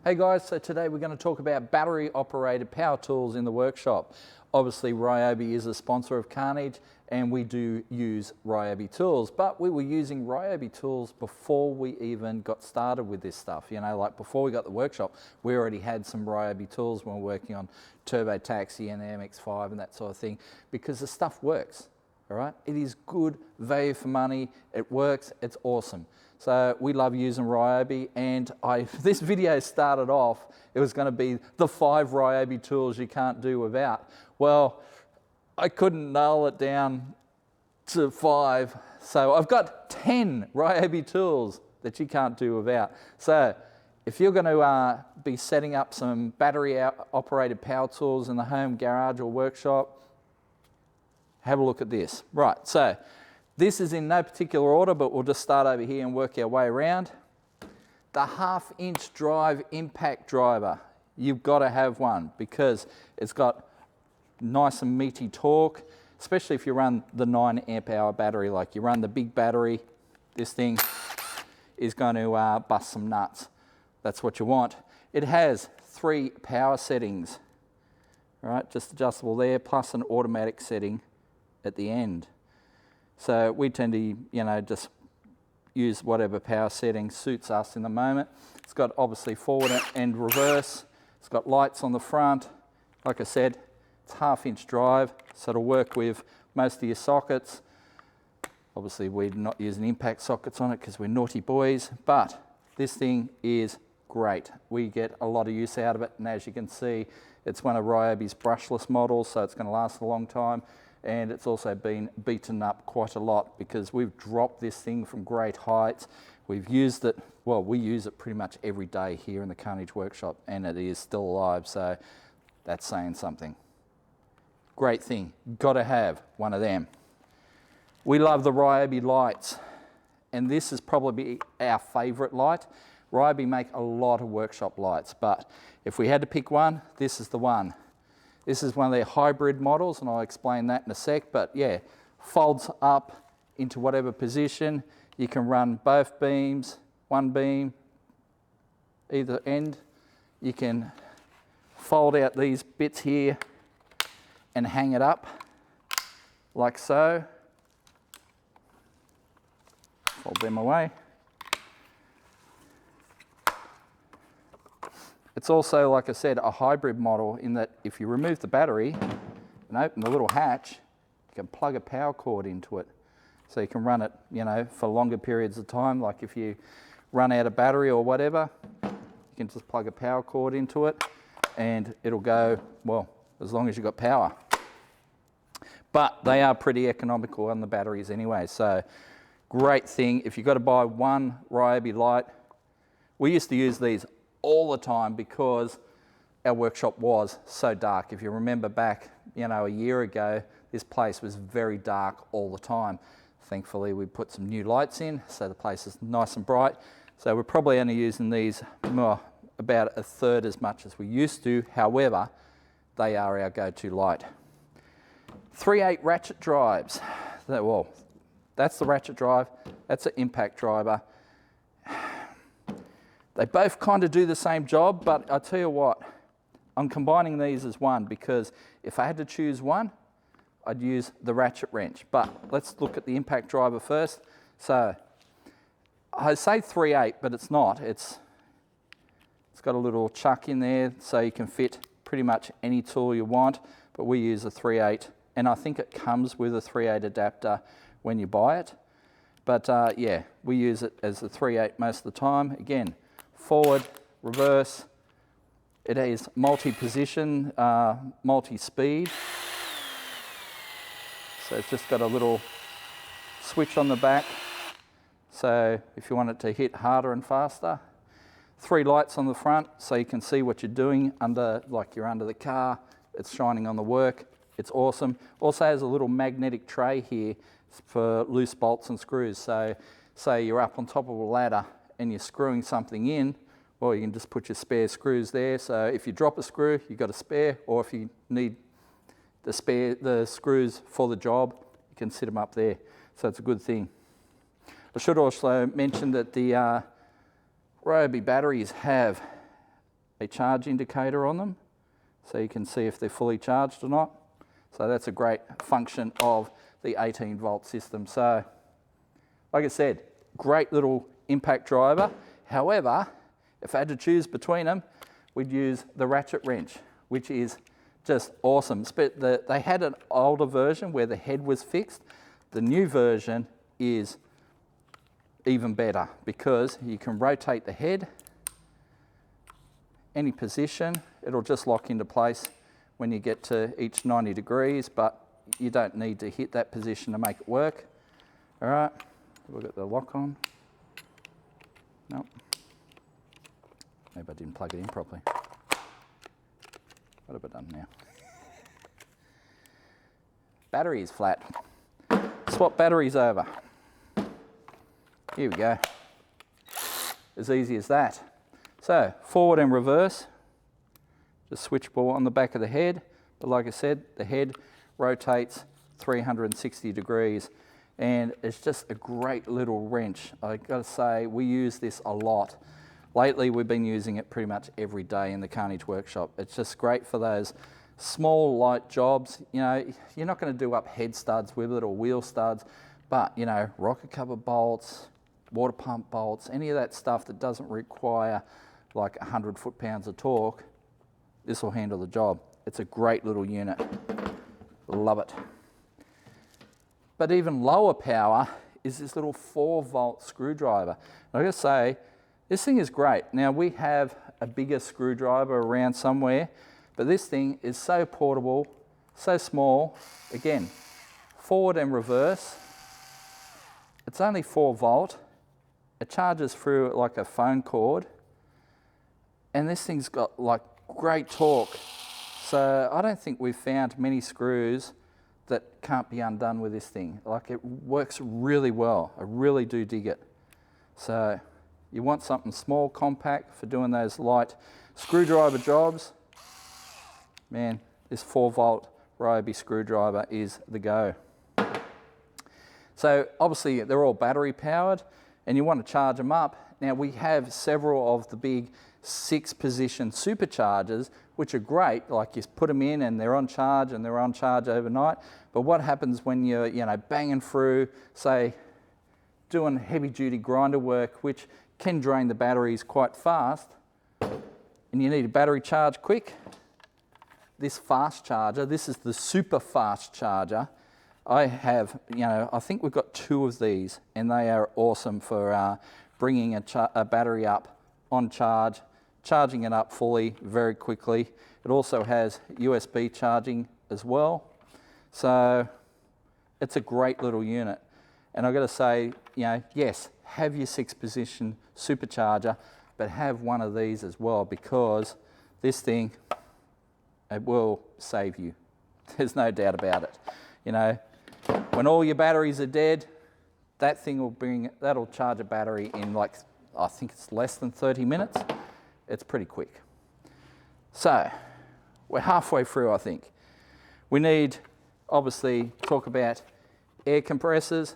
Hey guys, so today we're going to talk about battery operated power tools in the workshop. Obviously Ryobi is a sponsor of Carnage and we do use Ryobi tools, but we were using Ryobi tools before we even got started with this stuff. You know, like before we got the workshop, we already had some Ryobi tools when we were working on Turbo Taxi and MX5 and that sort of thing, because the stuff works. All right, it is good value for money. It works. It's awesome. So we love using Ryobi, and this video started off, it was going to be the 5 Ryobi tools you can't do without. Well, I couldn't nail it down to 5, so I've got 10 Ryobi tools that you can't do without. So if you're going to be setting up some battery operated power tools in the home, garage or workshop, have a look at this. Right, so this is in no particular order, but we'll just start over here and work our way around. The 1/2-inch drive impact driver, you've got to have one because it's got nice and meaty torque, especially if you run the 9 amp hour battery. Like you run the big battery, this thing is going to bust some nuts. That's what you want. It has 3 power settings, right? Just adjustable there, plus an automatic setting at the end. So we tend to, you know, just use whatever power setting suits us in the moment. It's got obviously forward and reverse. It's got lights on the front. Like I said, it's 1/2-inch drive, so it'll work with most of your sockets. Obviously we're not using impact sockets on it because we're naughty boys, but this thing is great. We get a lot of use out of it, and as you can see, it's one of Ryobi's brushless models, so it's going to last a long time. And it's also been beaten up quite a lot because we've dropped this thing from great heights. We've used it, well, we use it pretty much every day here in the Carnage workshop, and it is still alive, so that's saying something. Great thing, got to have one of them. We love the Ryobi lights, and this is probably our favorite light. Ryobi make a lot of workshop lights, but if we had to pick one, this is the one. This is one of their hybrid models, and I'll explain that in a sec, but yeah, folds up into whatever position. You can run both beams, one beam, either end. You can fold out these bits here and hang it up like so. Fold them away. It's also, like I said, a hybrid model in that if you remove the battery and open the little hatch, you can plug a power cord into it. So you can run it, you know, for longer periods of time. Like if you run out of battery or whatever, you can just plug a power cord into it and it'll go, well, as long as you've got power. But they are pretty economical on the batteries anyway. So great thing. If you've got to buy one Ryobi light, we used to use these all the time because our workshop was so dark. If you remember back, you know, a year ago, this place was very dark all the time. Thankfully, we put some new lights in, so the place is nice and bright. So we're probably only using these about 1/3 as much as we used to. However, they are our go-to light. 3/8 ratchet drives. Well, that's the ratchet drive, that's an impact driver. They both kind of do the same job, but I'll tell you what, I'm combining these as one because if I had to choose one, I'd use the ratchet wrench. But let's look at the impact driver first. So I say 3/8, but it's not. It's got a little chuck in there so you can fit pretty much any tool you want, but we use a 3/8, and I think it comes with a 3/8 adapter when you buy it. But yeah, we use it as a 3/8 most of the time. Again, forward, reverse. It is multi-position, multi-speed. So it's just got a little switch on the back. So if you want it to hit harder and faster. 3 lights on the front so you can see what you're doing like you're under the car. It's shining on the work. It's awesome. Also has a little magnetic tray here for loose bolts and screws. So say you're up on top of a ladder and you're screwing something in, well, you can just put your spare screws there. So if you drop a screw, you've got a spare, or if you need the screws for the job, you can sit them up there. So it's a good thing. I should also mention that the Ryobi batteries have a charge indicator on them, so you can see if they're fully charged or not. So that's a great function of the 18-volt system. So, like I said, great little impact driver. However, if I had to choose between them, we'd use the ratchet wrench, which is just awesome. They had an older version where the head was fixed. The new version is even better because you can rotate the head any position. It'll just lock into place when you get to each 90 degrees, but you don't need to hit that position to make it work. All right, we've got the lock on. Nope. Maybe I didn't plug it in properly. What have I done now? Battery is flat. Swap batteries over. Here we go. As easy as that. So, forward and reverse. Just switchable on the back of the head. But like I said, the head rotates 360 degrees. And it's just a great little wrench. I gotta say, we use this a lot. Lately, we've been using it pretty much every day in the carnage workshop. It's just great for those small, light jobs. You know, you're not gonna do up head studs with it or wheel studs, but you know, rocker cover bolts, water pump bolts, any of that stuff that doesn't require like 100 foot-pounds of torque, this will handle the job. It's a great little unit. Love it. But even lower power is this little 4-volt screwdriver. And I gotta say, this thing is great. Now we have a bigger screwdriver around somewhere, but this thing is so portable, so small. Again, forward and reverse. It's only 4-volt. It charges through like a phone cord. And this thing's got like great torque. So I don't think we've found many screws that can't be undone with this thing. Like, it works really well. I really do dig it. So you want something small, compact for doing those light screwdriver jobs. Man, this 4-volt Ryobi screwdriver is the go. So obviously they're all battery powered and you want to charge them up. Now we have several of the big 6-position superchargers, which are great. Like, you put them in and they're on charge and they're on charge overnight. But what happens when you're, you know, banging through, say, doing heavy duty grinder work, which can drain the batteries quite fast, and you need a battery charge quick? This fast charger, this is the super fast charger. I have, you know, I think we've got 2 of these, and they are awesome for bringing a battery up on charge, charging it up fully very quickly. It also has USB charging as well. So it's a great little unit. And I've got to say, you know, yes, have your 6-position supercharger, but have one of these as well, because this thing, it will save you. There's no doubt about it. You know, when all your batteries are dead, that thing will that'll charge a battery in, like, I think it's less than 30 minutes. It's pretty quick. So we're halfway through, I think. We need, obviously, talk about air compressors.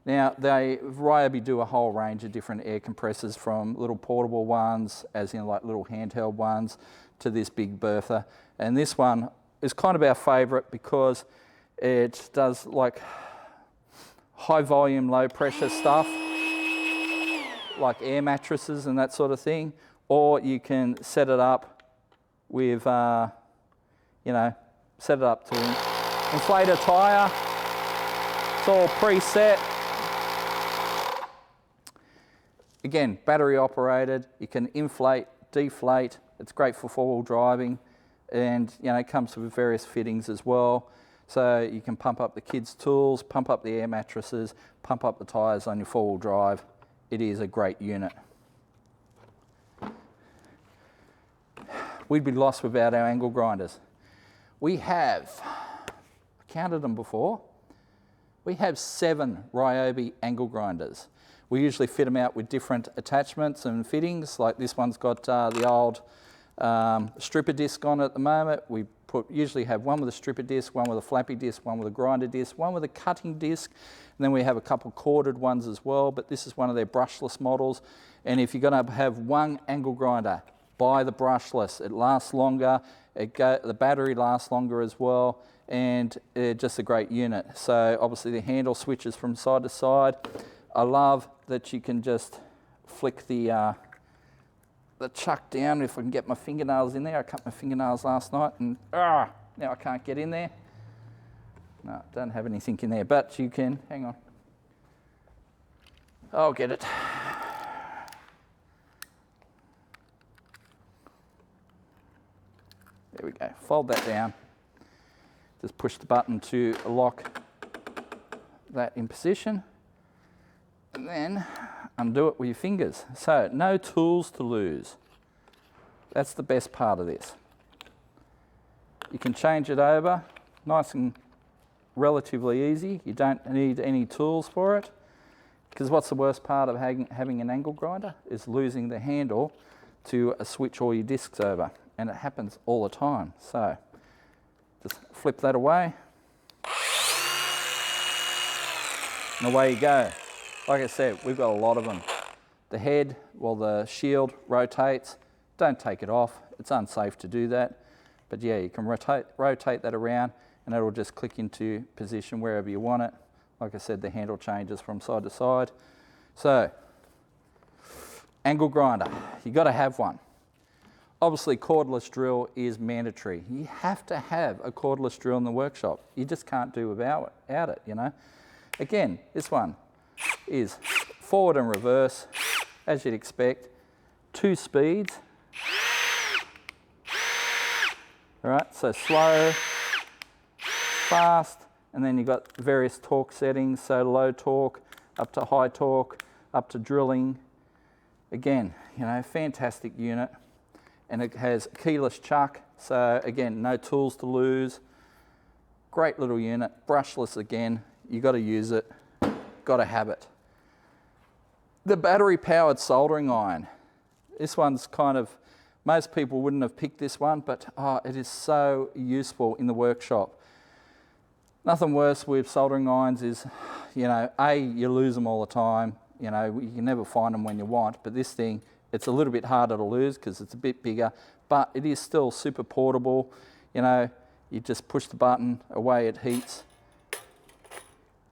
Now, Ryobi do a whole range of different air compressors, from little portable ones, as in like little handheld ones, to this big bertha. And this one is kind of our favorite because it does like high volume, low pressure stuff, like air mattresses and that sort of thing. Or you can set it up with, you know, set it up to inflate a tire. It's all preset. Again, battery operated. You can inflate, deflate. It's great for 4-wheel driving, and you know, it comes with various fittings as well. So you can pump up the kids' tools, pump up the air mattresses, pump up the tires on your 4-wheel drive. It is a great unit. We'd be lost without our angle grinders. We have, I counted them before, we have 7 Ryobi angle grinders. We usually fit them out with different attachments and fittings. Like this one's got the old stripper disc on it at the moment. We usually have one with a stripper disc, one with a flappy disc, one with a grinder disc, one with a cutting disc, and then we have a couple corded ones as well, but this is one of their brushless models. And if you're going to have one angle grinder buy the brushless. It lasts longer, the battery lasts longer as well, and it's just a great unit. So obviously the handle switches from side to side. I love that you can just flick the chuck down. If I can get my fingernails in there. I cut my fingernails last night and now I can't get in there. No, don't have anything in there, but you can, hang on. I'll get it. There we go, fold that down. Just push the button to lock that in position. And then undo it with your fingers. So no tools to lose. That's the best part of this. You can change it over, nice and relatively easy. You don't need any tools for it, because what's the worst part of having an angle grinder is losing the handle to switch all your discs over, and it happens all the time. So just flip that away, and away you go. Like I said, we've got a lot of them. The head, well, the shield rotates. Don't take it off. It's unsafe to do that. But yeah, you can rotate that around, and it'll just click into position wherever you want it. Like I said, the handle changes from side to side. So, angle grinder, you got to have one. Obviously, cordless drill is mandatory. You have to have a cordless drill in the workshop. You just can't do without it, you know. Again, this one is forward and reverse, as you'd expect. 2 speeds. All right, so slow, fast, and then you've got various torque settings, so low torque, up to high torque, up to drilling. Again, you know, fantastic unit. And it has keyless chuck, so again, no tools to lose. Great little unit, brushless again. You got to use it, got to have it. The battery powered soldering iron. This one's kind of, most people wouldn't have picked this one, but it is so useful in the workshop. Nothing worse with soldering irons is, you know, you lose them all the time. You know, you can never find them when you want, but this thing, it's a little bit harder to lose because it's a bit bigger, but it is still super portable. You know, you just push the button, away it heats.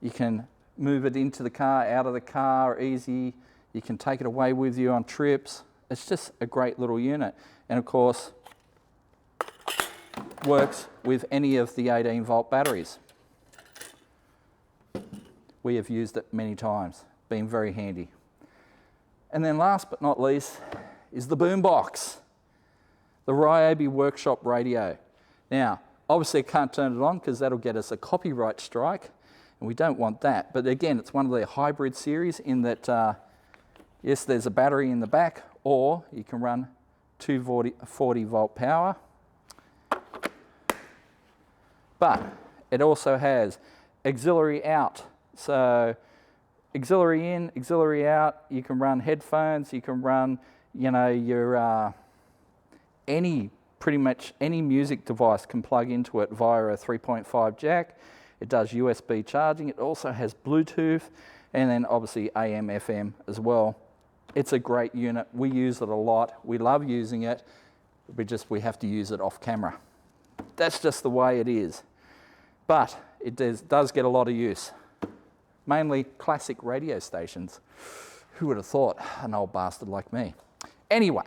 You can move it into the car, out of the car, easy. You can take it away with you on trips. It's just a great little unit. And of course, works with any of the 18-volt batteries. We have used it many times, been very handy. And then last but not least is the boombox, the Ryobi Workshop Radio. Now, obviously I can't turn it on because that'll get us a copyright strike, and we don't want that. But again, it's one of their hybrid series in that, yes, there's a battery in the back, or you can run 240-volt power. But it also has auxiliary out. So auxiliary in, auxiliary out. You can run headphones. You can run, you know, your pretty much any music device can plug into it via a 3.5 jack. It does USB charging. It also has Bluetooth, and then obviously AM, FM as well. It's a great unit. We use it a lot. We love using it. We have to use it off camera. That's just the way it is. But it does get a lot of use. Mainly classic radio stations. Who would have thought? An old bastard like me. Anyway,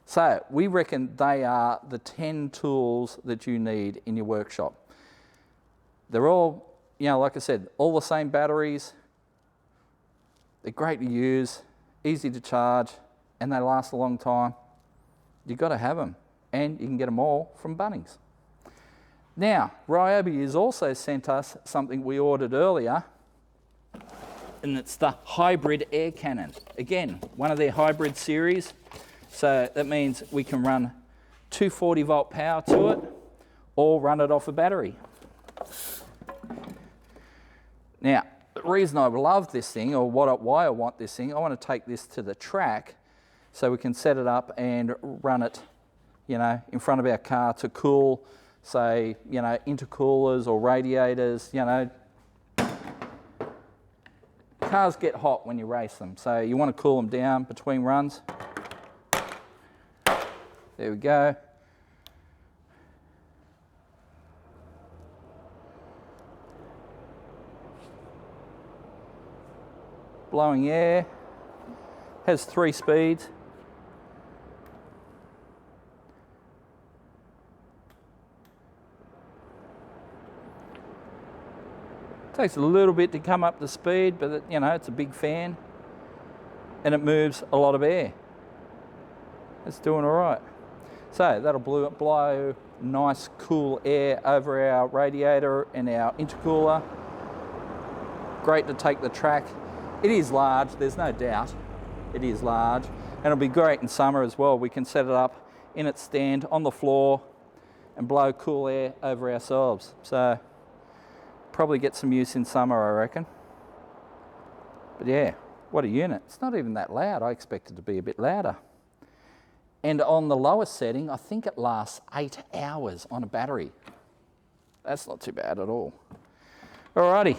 so we reckon they are the 10 tools that you need in your workshop. They're all, you know, like I said, all the same batteries. They're great to use, easy to charge, and they last a long time. You've got to have them, and you can get them all from Bunnings. Now, Ryobi has also sent us something we ordered earlier, and it's the Hybrid Air Cannon. Again, one of their hybrid series. So that means we can run 240-volt power to it, or run it off a battery. Now, the reason I love this thing, or why I want this thing, I want to take this to the track so we can set it up and run it, you know, in front of our car to cool, say, you know, intercoolers or radiators, you know. Cars get hot when you race them, so you want to cool them down between runs. There we go. Blowing air. Has 3 speeds. Takes a little bit to come up to speed, but you know, it's a big fan and it moves a lot of air. It's doing all right. So that'll blow nice cool air over our radiator and our intercooler. Great to take the track. It is large, there's no doubt. It is large, and it'll be great in summer as well. We can set it up in its stand on the floor and blow cool air over ourselves. So probably get some use in summer, I reckon. But yeah, what a unit. It's not even that loud. I expect it to be a bit louder. And on the lowest setting, I think it lasts 8 hours on a battery. That's not too bad at all. Alrighty.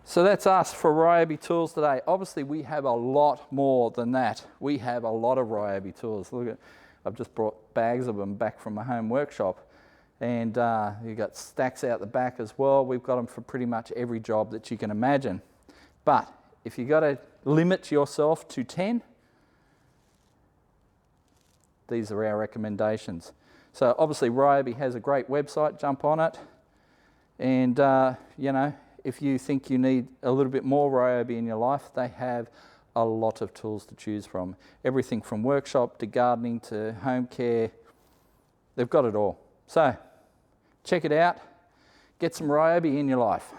So that's us for Ryobi tools today. Obviously, we have a lot more than that. We have a lot of Ryobi tools. Look at, I've just brought bags of them back from my home workshop. And you've got stacks out the back as well. We've got them for pretty much every job that you can imagine. But if you've got to limit yourself to 10, these are our recommendations. So obviously Ryobi has a great website, jump on it. And you know, if you think you need a little bit more Ryobi in your life, they have a lot of tools to choose from. Everything from workshop to gardening to home care, they've got it all. So check it out, get some Ryobi in your life.